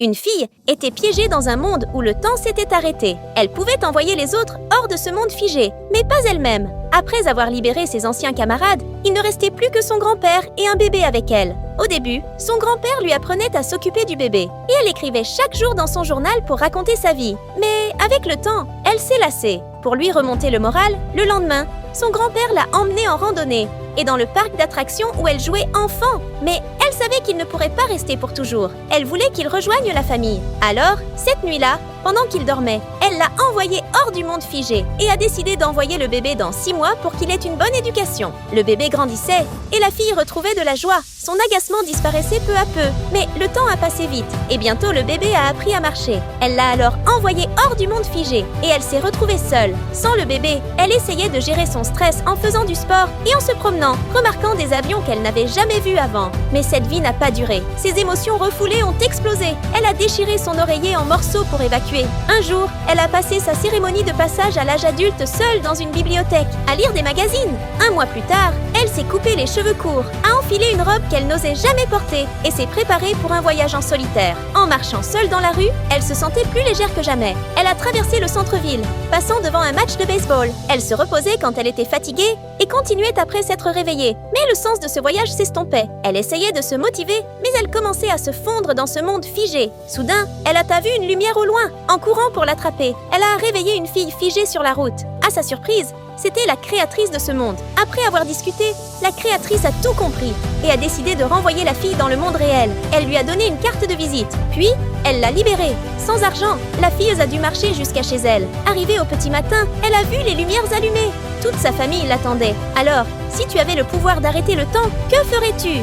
Une fille était piégée dans un monde où le temps s'était arrêté. Elle pouvait envoyer les autres hors de ce monde figé, mais pas elle-même. Après avoir libéré ses anciens camarades, il ne restait plus que son grand-père et un bébé avec elle. Au début, son grand-père lui apprenait à s'occuper du bébé, et elle écrivait chaque jour dans son journal pour raconter sa vie. Mais avec le temps, elle s'est lassée. Pour lui remonter le moral, le lendemain, son grand-père l'a emmenée en randonnée et dans le parc d'attractions où elle jouait enfant. Mais elle savait qu'il ne pourrait pas rester pour toujours. Elle voulait qu'il rejoigne la famille. Alors, cette nuit-là, pendant qu'il dormait, elle l'a envoyé hors du monde figé et a décidé d'envoyer le bébé dans 6 mois pour qu'il ait une bonne éducation. Le bébé grandissait et la fille retrouvait de la joie. Son agacement disparaissait peu à peu, mais le temps a passé vite et bientôt le bébé a appris à marcher. Elle l'a alors envoyé hors du monde figé et elle s'est retrouvée seule. Sans le bébé, elle essayait de gérer son stress en faisant du sport et en se promenant, remarquant des avions qu'elle n'avait jamais vus avant. Mais cette vie n'a pas duré. Ses émotions refoulées ont explosé. Elle a déchiré son oreiller en morceaux pour évacuer. Un jour, elle a passé sa cérémonie de passage à l'âge adulte seule dans une bibliothèque, à lire des magazines. Un mois plus tard, elle s'est coupé les cheveux courts, a enfilé une robe qu'elle n'osait jamais porter et s'est préparée pour un voyage en solitaire. En marchant seule dans la rue, elle se sentait plus légère que jamais. Elle a traversé le centre-ville, passant devant un match de baseball. Elle se reposait quand elle était fatiguée et continuait après s'être réveillée. Mais le sens de ce voyage s'estompait. Elle essayait de se motiver, mais elle commençait à se fondre dans ce monde figé. Soudain, elle a vu une lumière au loin. En courant pour l'attraper, elle a réveillé une fille figée sur la route. À sa surprise, c'était la créatrice de ce monde. Après avoir discuté, la créatrice a tout compris et a décidé de renvoyer la fille dans le monde réel. Elle lui a donné une carte de visite. Puis, elle l'a libérée. Sans argent, la fille a dû marcher jusqu'à chez elle. Arrivée au petit matin, elle a vu les lumières allumées. Toute sa famille l'attendait. Alors, si tu avais le pouvoir d'arrêter le temps, que ferais-tu ?